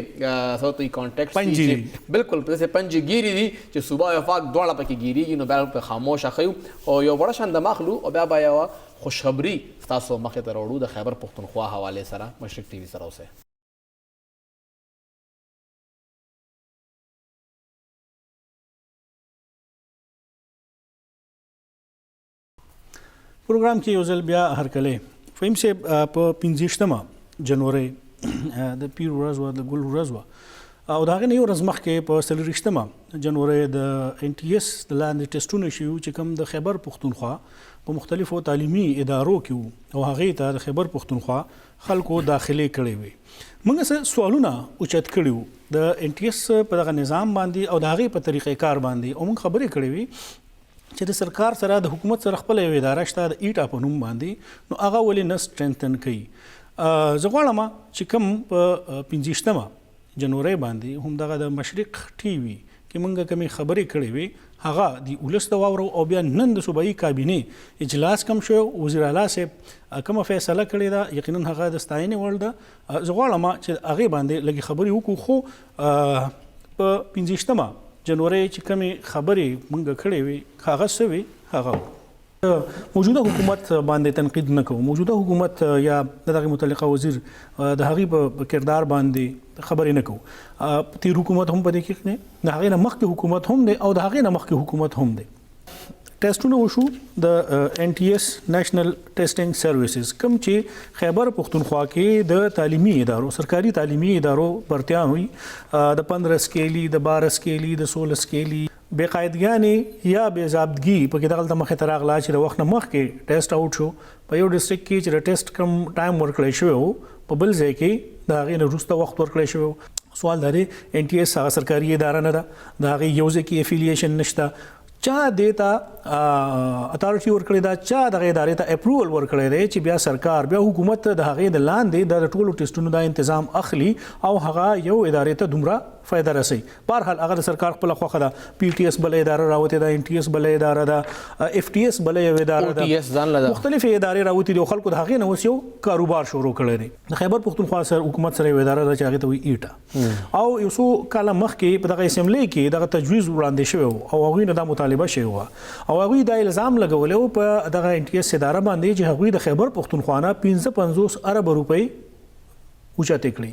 څه ورته وایي کانټیکټس دي چې بلکل داسې پنجې ګیرې دي چې صوبه او وفاق دواړه پکې ګیرېږي. نو بیا په خاموشه ښیو او یو وړه شان دمه اخلو او بیا به یوه خوشخبري ستاسو مخې ته راوړو د خیبر پښتونخوا حوالې سره. مشرق ټي وي سره اوسئ. پروګرام کې یو ځل بیا هرکلی فهیم صاحب په 15 جنورۍ د پیر ورځ وه، د ګل ورځ وه، او دا غنه یو ورځ مخکې په 23 جنوري د NTS د لاندې ټیسټونه شو چې کوم د خیبر پختونخوا په مختلفو تعلیمي ادارو کې او هغه ته د خیبر پختونخوا خلکو داخلي کړي وي. موږ څه سوالونه اوچت کړیو د NTS په دغه نظام باندې او د هغه په طریقې کار باندې او موږ خبرې کړې وي چې د سرکار سره د حکومت سره خپل یو اداره شته د ایټا په نوم باندې نو هغه ولې نه سټرنثن کوي. زه غواړم چې کوم په 15 جنوري باندې هم دغه د مشرق ټي وي کې موږ کومې خبرې کړې وي هغه د ولس د واورو او بیا نن د صوبایي کابینې اجلاس کم شو. وزیر اعلی صاحب کومه فیصله کړې ده یقینا هغه د ستاینې وړ ده. زه غواړم چې هغه باندې لږ خبرې وکړو خو په 15 جنوري چې کومې خبرې موږ کړې وي هغه څه وي هغه موجوده حکومت باندې تنقید نه کوو. موجوده حکومت یا دغه متعلقه وزیر د هغې په کردار باندې خبرې نه کوو. تیر حکومت هم په دې کې نه د هغې نه مخکې حکومت هم دی او د هغې نه مخکې حکومت هم دی. ټیسټونه وشو د NTS نیشنل ټیسټینګ سروسز کوم چې خیبر پختونخوا کې د تعلیمي ادارو سرکاري تعلیمي ادارو پرتیان وي د 15 سکیلی د 12 سکیلی د 16 سکیلی بقاعدګانې یا بې ضابطګي په کې دغلته مخې ته راغله چې د وخت نه مخکې ټیسټ آوټ شو په یو ډسټرکټ کې چې د ټیسټ کم ټایم ورکړی شوی و په بل ځای کې د هغې نه وروسته وخت ورکړی شوی و. سوال دا دی NTS هغه سرکاري اداره نه ده د هغې یو ځای کې افیلیشن نشته چا دیتا اتارټي ورکړی دا چا دغه ادارې ته اپروول ورکړی دی چې بیا سرکار بیا حکومت د هغې د لاندې د ټولو ټیسټونو دا تنظیم اخلي او هغه یو ادارې ته دومره فایده رسي. بهرحال هغه د سرکار خپل خوخه ده. PTS بل اداره راوته ده NTS بل اداره ده FTS بل یو اداره ده مختلف ادارې راوته دي خلکو د هغې نه اوس یو کاروبار شروع کړی دی. د خیبر پختونخوا سره حکومت سره یو اداره ده چې هغې ته وایي ایټا او یو څو کاله مخکې په دغه اسمبلی کې دغه تجویز وړاندې شوی او هغوی نه دا مطالبه شوې وه او هغوی دا الزام لګولی و په دغه NTS اداره باندې چې هغوی د خیبر پختونخوا نه 55 ارب روپۍ اوچتې کړي.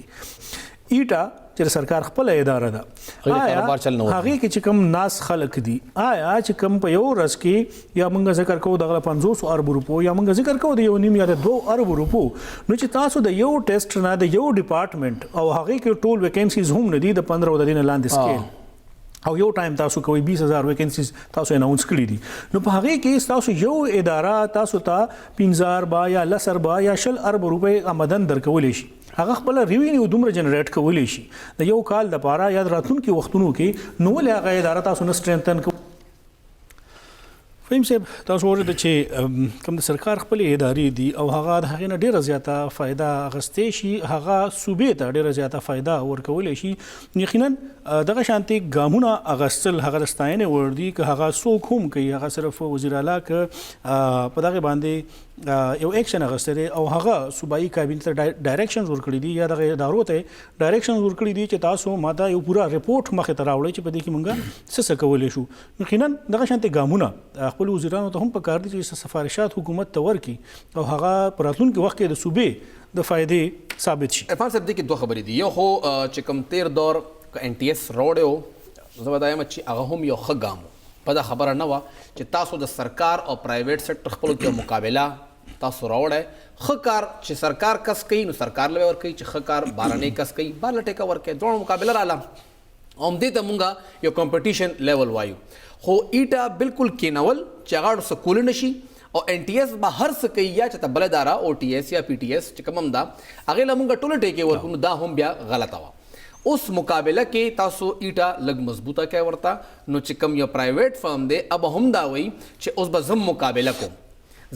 ایټا چې سرکار خپل اداره ده هغه کې چې کوم ناس خلک دي آیا چې کوم په یو ورځ کې یا موږ ذکر کوو دغه 500 ارب روپو یا موږ ذکر کوو د 1.5 یا 2 ارب روپو نو چې تاسو د یو ټیسټ نه د یو ډپارټمنټ او هغه کې ټول ویکینسیز هم نه دي د 15 د دین لاندې سکیل او یو ټایم تاسو کوي 20000 ویکینسیز تاسو اناونس کړی دي نو په هغه کې تاسو یو اداره تاسو ته 5000 با یا 10 با یا 10 ارب روپۍ آمدن درکولې شي هغه خپل ریوینیو دومره جنریټ کولی شي د یو کال د پاره یا راتلونکي وختونو کې نو له هغه اداره تاسو نه سټرنثن کو. فهم صاحب تاسو ورته چې کوم د سرکار خپل ادارې دي او هغه د هغې نه ډیره زیاته فایده اخیستی شي هغه صوبې ته ډیره زیاته فایده ورکولی شي یقینا دغه شانتي ګامونه اغستل هغه د ستاینې وړ دي که هغه څوک هم کوي هغه صرف وزیر اعلی که په دغه باندې یو اکشن اغستلی او هغه صوبایي کابینې ته ډایرکشنز ورکړي دي یا دغه ادارو ته ډایرکشنز ورکړي دي چې تاسو ماته یو پوره رپورټ مخې ته راوړئ چې په دې کې موږ څه کولی شو. یقینا دغه شانتي ګامونه خپل وزیرانو ته هم پکار دي چې سفارشات حکومت ته ورکړي او هغه په راتلونکي وخت کې د صوبې د فایدې ثابت شي. عرفان صاحب دې کې دوه خبرې دي. یو خو چې کوم تیر دور NTS روډ زه به دا یم چې هغه هم یو ښه ګام په دا خبره نه وه چې تاسو د سرکار او پرایویټ سیکټر خپلو کې مقابله تاسو راوړی ښه کار چې سرکار کس کوي نو سرکار له ورکوي چې ښه کار بهرنی کس کوي بهر له ټیکه ورکوي دواړو مقابله راله او همدې ته مونږ یو کمپټیشن لیول وایو. خو ایټا بالکل کینول چې هغه څه کولی نه شي او NTS به هر څه کوي یا چې ته بله اداره OTS یا PTS چې کوم هم ده هغې له مونږ ټوله ټیکې ورکو نو دا هم بیا غلطه وه. اوس مقابله کې تاسو ایټا لږ مضبوطه کوي ورته نو چې کوم یو پرایویټ فرم دی اب هم دا وایي چې اوس به زم مقابله کوم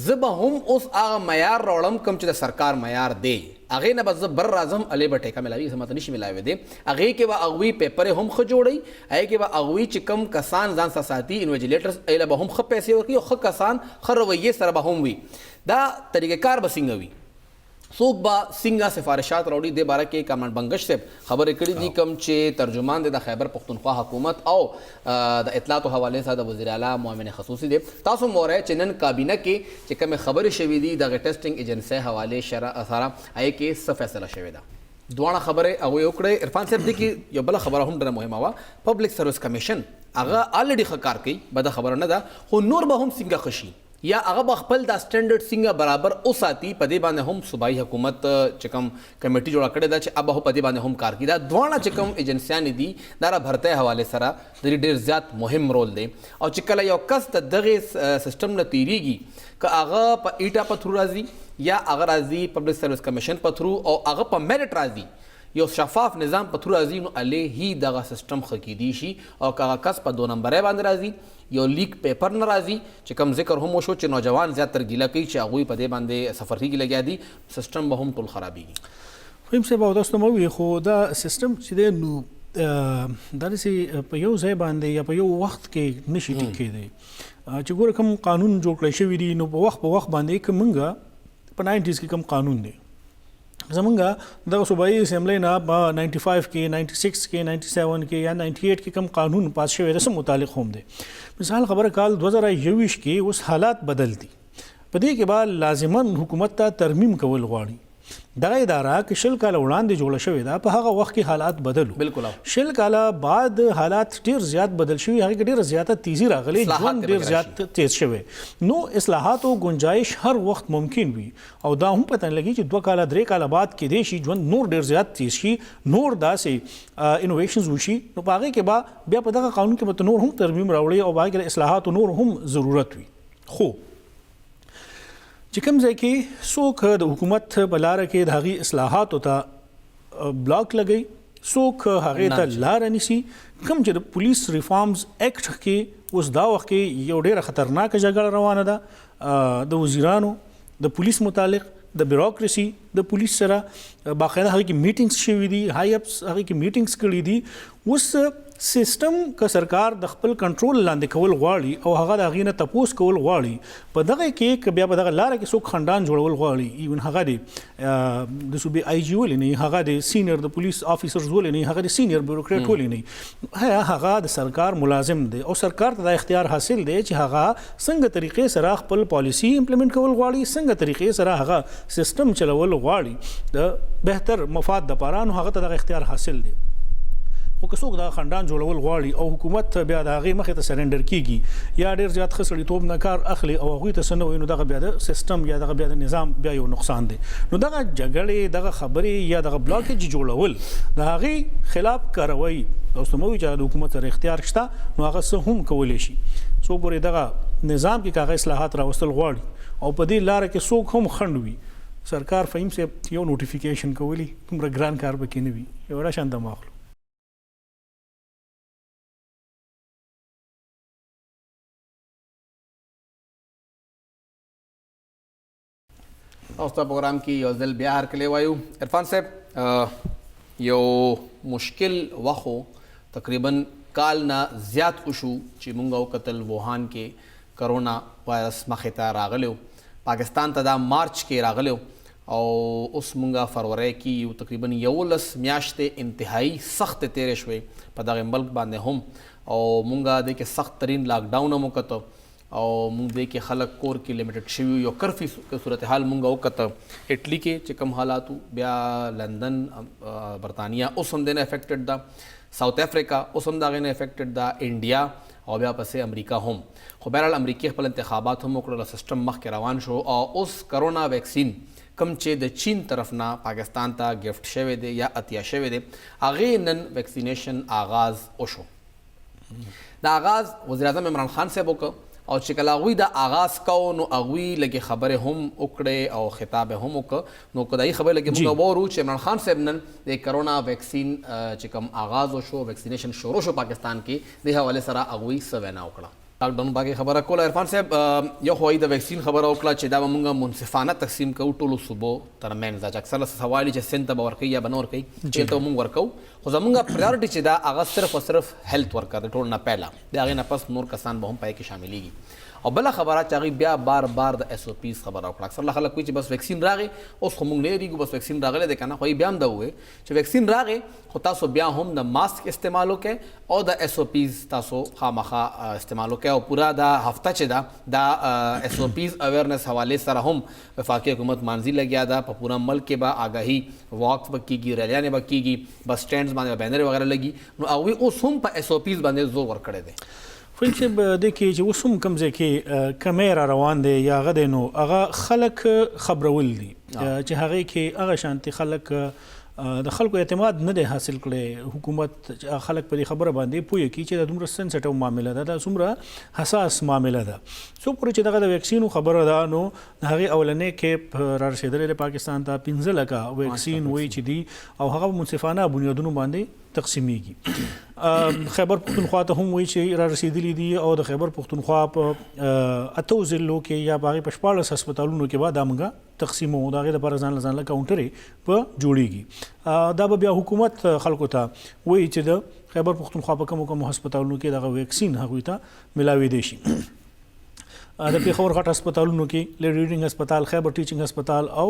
زه به هم اوس هغه معیار راوړم کوم چې د سرکار معیار دی هغې نه به زه بر راځم هلې به ټیکه میلاوي زه ماته نشي میلاوی دی هغې کې به هغوی پیپرې هم ښه جوړوي هغې کې به هغوی چې کوم کسان ځان سره ساتي انویجیلیټرز هغې له به هم ښه پیسې ورکوي او ښه کسان ښه رویې سره به هم وي. دا طریقه کار به څنګه وي څوک به څنګه سفارشات راوړي دې باره کې کمانډ بنګش صاحب خبرې کړي دي کوم چې ترجمان دی د خیبر پختونخوا حکومت او د اطلاعاتو حوالې سره د وزیر اعلی معاون خصوصي دی. تاسو مورئ چې نن کابینه کې چې کومې خبرې شوي دي دغه ټیسټینګ ایجنسۍ حوالې سره هغې کې څه فیصله شوې ده دواړه خبرې هغوی وکړئ. عرفان صاحب دې کې یو بله خبره هم ډېره مهمه وه پبلک سروس کمیشن هغه الریډي ښه کار کوي بده خبره نه ده خو نور به هم څنګه ښه شي یا هغه به خپل دا سټینډرډ څنګه برابر وساتي په دې باندې هم صوبایي حکومت چې کوم کمیټي جوړه کړې ده چې اب په دې باندې هم کار کوي. دا دواړه چې کوم ایجنسیانې دي دا را بھرتۍ حوالې سره د ډېر زیات مهم رول دی. او چې کله یو کس د دغې سیسټم نه تیریږي که هغه په ایټا په تھرو راځي یا هغه راځي پبلک سروس کمیشن په تھرو او هغه په میرټ راځي یو شفاف نظام په تھرو راځي نو علیه دغه سیسټم ښه کیدی شي. او که هغه کس په 2 نمبرۍ باندې راځي یو لیک پیپر نه راځي چې کوم ذکر هم وشو چې نوجوان زیاتر ګیله کوي چې هغوی په دې باندې سفر کېږي لګیا دي سیسټم به هم ټول خرابېږي. فهم صاحب او تاسو ته مو وی خو دا سیستم چې دی نو دا داسې په یو ځای باندې یا په یو وخت کې نشي ټیک کېدی چې ګوره کوم قانون جوړ کړی شوي دي نو په وخت باندې که موږ په 90s کې کوم قانون دی زمونږ دغه صوبایي اسمبلی نه په 95 کې 96 کې 97 کې یا 98 کې کوم قانون پاس شوی دی سم متعلق هم دی. مثال خبره کال 2021 کې اوس حالات بدل دي په دې کې به لازماً حکومت ته ترمیم کول غواړي. دغه اداره کې 20 کاله وړاندې جوړه شوې ده په هغه وخت کې حالات بدلو بالکل 20 کاله بعد حالات ډیر زیات بدل شوي هغه کې ډیر زیاته تیزی راغلي ژوند ډیر زیات تیز شوی نو اصلاحات او گنجائش هر وخت ممکن وي او دا هم پته لګي چې 2 کاله 3 کاله بعد کې دی شي ژوند نور ډیر زیات تیز شي نور داسې انوویشنز وشي نو هغه کې بیا په دغه قانون کې نور هم ترمیم راوړي او هغه کې اصلاحات نور هم ضرورت وي. خو چې کوم ځای کې څوک د حکومت په لاره کې د هغې اصلاحاتو ته بلاک لګوي څوک هغې ته لاره نیسي کوم چې د پولیس ریفارمز ایکټ کې اوس دا وخت کې یو ډېره خطرناکه جګړه روانه ده د وزیرانو د پولیس متعلق د بیوروکراسي د پولیس سره باقاعده هغې کې میټینګز شوي دي هائی اپس هغې کې میټینګز کړي دي اوس سیستم که سرکار د خپل کنټرول لاندې کول غواړي او هغه د هغې نه تپوس کول غواړي په دغه کې که بیا په دغه لاره کې څوک خنډان جوړول غواړي ایون هغه د صوبې آی جي ولې نه هغه د سینیر د پولیس افیسرز ولې نه هغه د سینیر بیوروکریټ ولې نه هغه د سرکار ملازم دی او سرکار ته دا اختیار حاصل دی چې هغه څنګه طریقې سره خپل پالیسی امپلیمنٹ کول غواړي څنګه طریقې سره هغه سیستم چلول غواړي د بهتر مفاد دپاره نو هغه ته دغه اختیار حاصل دی. او که څوک دا خنډان جوړول غواړي او حکومت بیا د هغې مخې ته سرنډر کیږي یا ډېر زیات ښه سړیتوب نه کار اخلي او هغوی ته څه نه وایي نو دغه بیا د سیستم یا دغه بیا د نظام بیا یو نقصان دی. نو دغه جګړې دغه خبرې یا دغه بلاکیج جوړول د هغې خلاف کاروي تاسو ته مو وایي چې د حکومت سره اختیار شته نو هغه څه هم کولی شي. څوک ګورې دغه نظام کې که هغه اصلاحات راوستل غواړي او په دې لاره کې څوک هم خنډ وي سرکار فهیم صاحب یو نوټیفیکیشن کولی دومره ګران کار به کې نه وي یو ډېره شان دم اخلو. اوس ته پروګرام کې یو ځل بیا هرکلی وایو. عرفان صاحب یو مشکل وخو تقریبا کال نه زیات وشو چې مونږ وکتل ووهان کې کرونا وایرس مخې ته راغلی پاکستان ته دا مارچ کې راغلی او اوس مونږ فروری کې یو تقریبا 11 میاشتې انتهایی سخت تیرې شوې په دغه ملک باندې هم او مونږ د کې سخت ترین لاک ډاون هم وکړو او مونږ د کې خلک کور کې لیمیټډ شوي یو کرفی صورتحال مونږ وکړو. اټلی کې چې کوم حالاتو بیا لندن برطانیه اوس هم دنه افیکټډ ده ساوث افریقا اوس هم دغه نه افیکټډ ده انډیا او بیا پسې امریکا هم. خو بهرحال امریکې خپل انتخابات هم وکړل سیستم مخکې روان شو او اوس کرونا ویکسین کم چې د چین طرف نه پاکستان ته گفت شوی دی یا عطیه شوی دی هغې نن ویکسینیشن آغاز وشو. د آغاز وزیر اعظم عمران خان صاحب وکړ او چې کله هغوی دا آغاز کو نو هغوی لږې خبرې هم وکړې او خطاب هم وکړه نو که د هغې خبرې لږې موږ وورو چې عمران خان صاحب نن د کرونا ویکسین چې کوم آغاز وشو ویکسینیشن شروع شو پاکستان کې د حوالې سره هغوی څه وینا وکړه. لاک ډاون باندې خبره کوله عرفان صاحب یو خو د ویکسین خبره وکړه چې دا به موږ منصفانه تقسیم کوو ټولو صوبو ترمنځ چې اکثره سوال چې سند ته به ورکوي یا به نه ورکوي چېرته به موږ ورکوو خو زموږ پریارټي چې دا هغه صرف او صرف هیلث ورکر د ټول نه پهله د هغې نه پس نور کسان به هم پای کې شاملېږي. او بله خبره چې هغوی بیا بار بار د ایس او پیز خبره وکړه اکثر خلک وایي چې بس ویکسین راغی اوس خو موږ نه یېرېږو بس ویکسین راغلی دی که نه خو بیا هم دا ووایي چې ویکسین راغی خو تاسو بیا هم د ماسک استعمال وکړئ او د ایس او پیز تاسو خامخا استعمال وکړئ او پوره دا هفته چې ده دا ایس او پیز اویرنس حوالې سره هم وفاقي حکومت مانځي لګیا ده په پوره ملک کې به آګاهي واکس به کېږي ریلیانې به کېږي بس سټینډز باندې به بینرې وغیره لګي نو هغوی اوس هم په ایس او پیز باندې زور ورکړی دی. فهم صاحب د کې چې اوس هم کوم ځای کې کمیرا روان دی یا هغه دی نو هغه خلک خبرول دي چې هغه کې هغه شانتي خلک د خلکو اعتماد نه دی حاصل کړي حکومت خلک په دې خبره باندې پوهه کی چې د دومره سنسټیو معامله ده دا څومره حساس معامله ده څو پورې چې دغه د ویکسینو خبره ده نو هغه اولنې کې را رسیدلې پاکستان ته 15 لکه ویکسین وایي چې دی او هغه منصفانه بنیادونو باندې تقسیمیږي خیبر پختونخوا ته هم وایي چې را رسیدلی دي او د خیبر پختونخوا په اتو ضلعو کې یا باغې په 14 هسپتالونو کې به دا موږ تقسیمو د هغې دپاره ځان له کاونټرې په جوړیږي دا به بیا حکومت خلکو ته وایي چې د خیبر پختونخوا په کومو هسپتالونو کې دغه ویکسین هغوی ته ملاویدی شي د پیښور غټ هسپتالونو کې لیډ ریډینګ هسپتال خیبر ټیچینګ هسپتال او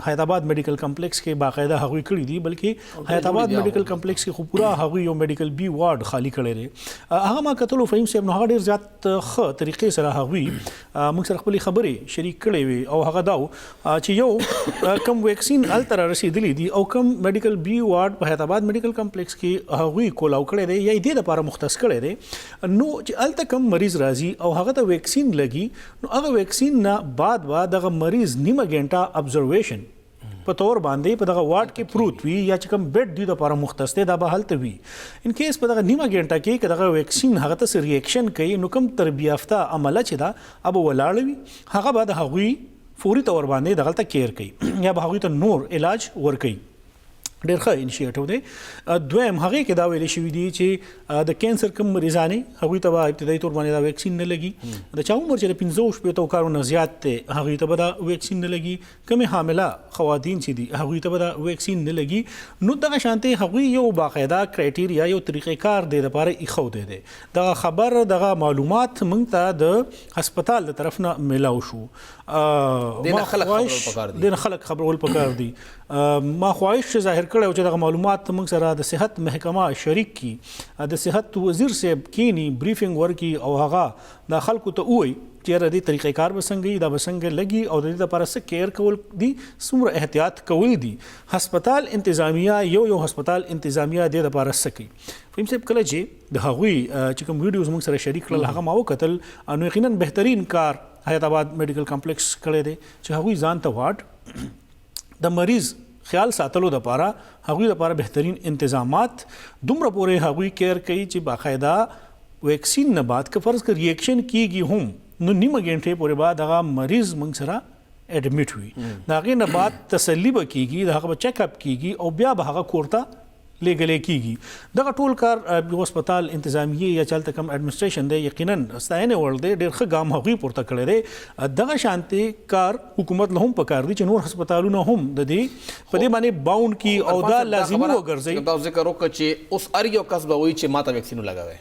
حیدرآباد میډیکل کمپلیکس کې باقاعده هغوی کړي دي بلکې حیدرآباد میډیکل کمپلیکس کې خو پورا هغوی یو میډیکل بي وارډ خالی کړی دی هغه ما کتلو فهیم صاحب نو هغه ډېر زیات ښه طریقې سره هغوی موږ سره خپلې خبرې شریک کړې وي او هغه دا چې یو کم ویکسین هلته را رسېدلي دي او کم میډیکل بي وارډ په حیدرآباد میډیکل کمپلیکس کې هغوی کولاو کړی دی یا یې دې دپاره مختص کړی دی نو چې هلته کم مریض راځي او هغه ته ویکسین لګي نو هغه ویکسین نه بعد دغه مریض نیمه ګنټه ابزرویشن په تور باندې په دغه واټ کې پروت وي یا چې کوم بیډ دی دپاره مختص دی دا به هلته وي ان کیس په دغه نیمه ګنټه کې که دغه ویکسین هغه ته څه ریاکشن کوي نو کوم تربیه یافته عمله چې ده ابه ولاړه وي هغه به د هغوی فوري طور باندې دغلته کیر کوي یا به هغوی ته نور علاج ورکوي ډېر ښه انیشیټیو دی دویم هغې کې دا ویلې شوي دي چې د کینسر کوم مریضانې هغوی ته به ابتدایي طور باندې دا ویکسین نه لګي د چا عمر چې د 15 کالو نه زیات دی هغوی ته به دا ویکسین نه لګي کومې حامله خواتین چې دي هغوی ته به دا ویکسین نه لګي نو دغه شانتې هغوی یو باقاعده کرایټیریا یو طریقې کار دی دپاره ایښودی دی دغه خبر دغه معلومات موږ ته د هسپتال د طرف نه میلاو شو دې خلک خبرول پکار دي ما خواهش ظاهر کړی چې دغه معلومات موږ سره د صحت محکمه شریک کی د صحت وزیر صاحب کینی بریفینګ ورکي او هغه د خلکو ته وایي چې د دې طریقې کار به څنګه وي دا به څنګه لګي او د دې لپاره څه کیر کول دي څومره احتیاط کول دي هسپتال انتظامیه یو هسپتال انتظامیه د دې لپاره څه کوي فهم صاحب کله چې د هغوی چې کوم ویډیوز موږ سره شریک کړل هغه ما وکتل نو یقینا بهترین کار حیدرآباد میډیکل کمپلیکس کړی دی چې هغوی ځان ته واټ د مریض خیال ساتلو دپاره هغوی دپاره بهترین انتظامات دومره پورې هغوی کیر کوي چې باقاعده ویکسین نه بعد که فرض که ریاکشن کیږي هم نو نیمه ګنټې پورې بعد هغه مریض موږ سره اډمیټ وي د هغې نه بعد تسلي به کیږي د هغه به چیک اپ کیږي او بیا به هغه کور ته لیږلی کیږي دغه ټول کار یو هسپتال انتظامیه یا چلته کم اډمنسټریشن دی یقینا ستاینې وړ دی ډېر ښه ګام هغوی پورته کړی دی دغه شانتې کار حکومت له هم پکار دی چې نور هسپتالونه هم د دې په دې باندې باونډ کی او دا لازمي وګرځوي دا ذکر وکړه چې اوس هر یو کس به وایي چې ما ته ویکسین ولګوئ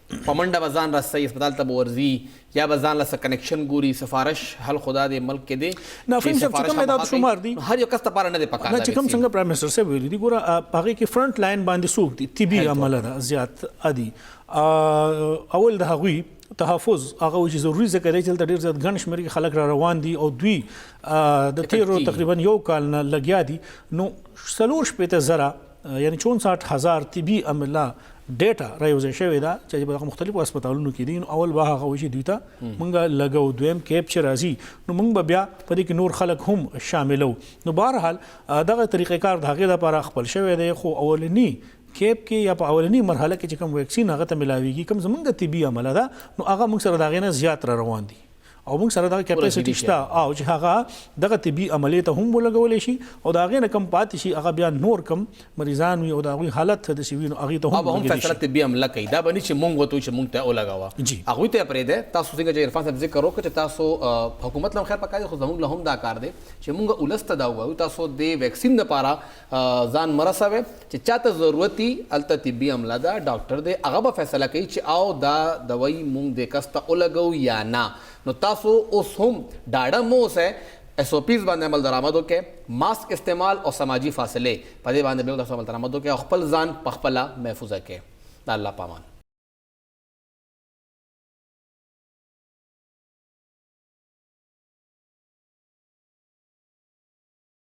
په منډه به ځان راسئ هسپتال ته به ورځي یا به ځان له څه کنیکشن ګوري سفارش حل خدا د ملک کې دی نه فهم صاحب چې کوم اعداد شمار دي هر یو کس لپاره نه دی پکار نه چې کوم څنګه پرایم منسټر صاحب ویلي دي ګوره هغې کې فرنټ لاین باندې څوک دي طبي عمله ده زیات ادي اول د هغوی تحفظ هغه چې ضروري ځکه دی چې دلته ډېر زیات ګڼ شمېر کې خلک را روان دي او دوی د تیرو تقریبا یو کال نه لګیا دي نو 4,000 یعنی 64,000 طبي عمله ډیټا راوځي شوې ده چې په مختلفو هسپتالونو کې دي نو اول به هغه وشي دوی ته موږ لګو دویم کیپ چې راځي نو موږ به بیا په دې کې نور خلک هم شاملو نو بهرحال دغه طریقې کار د هغې لپاره خپل شوی دی خو اولنی کیپ کې یا په اولنی مرحله کې چې کوم ویکسین هغه ته ملاویږي کوم زمونږ طبي عمله ده نو هغه موږ سره د هغې نه زیات را روان دي او موږ سره دغه کیپاسټي شته او چې هغه دغه طبي عملیې ته هم ولګولی شي او د هغې نه کم پاتې شي هغه بیا نور کم مریضان وي او د هغوی حالت داسې وي نو هغې ته هم فیصله طبي عمله کوي دا به نه چې موږ ورته وایو چې موږ ته ولګوه هغوی ته یې پرېږدی تاسو څنګه چې عرفان صاحب ذکر وکړه چې تاسو حکومت له هم خیر پکار دی خو زموږ له هم دا کار دی چې موږ ولس ته دا ووایو تاسو د ویکسین دپاره ځان مه رسوئ چې چاته ضرورت وي هلته طبي عمله ده ډاکټر دی هغه به فیصله کوي چې او دا دوی موږ د کس ته ولګوو یا نه نو تاسو اوس هم ډاډه مو اوسئ SOPs باندې عمل درآمد وکړئ ماسک استعمال او سماجي فاصلې په دې باندې به تاسو عمل درآمد وکړئ او خپل ځان په خپله محفوظه کړئ د الله پامان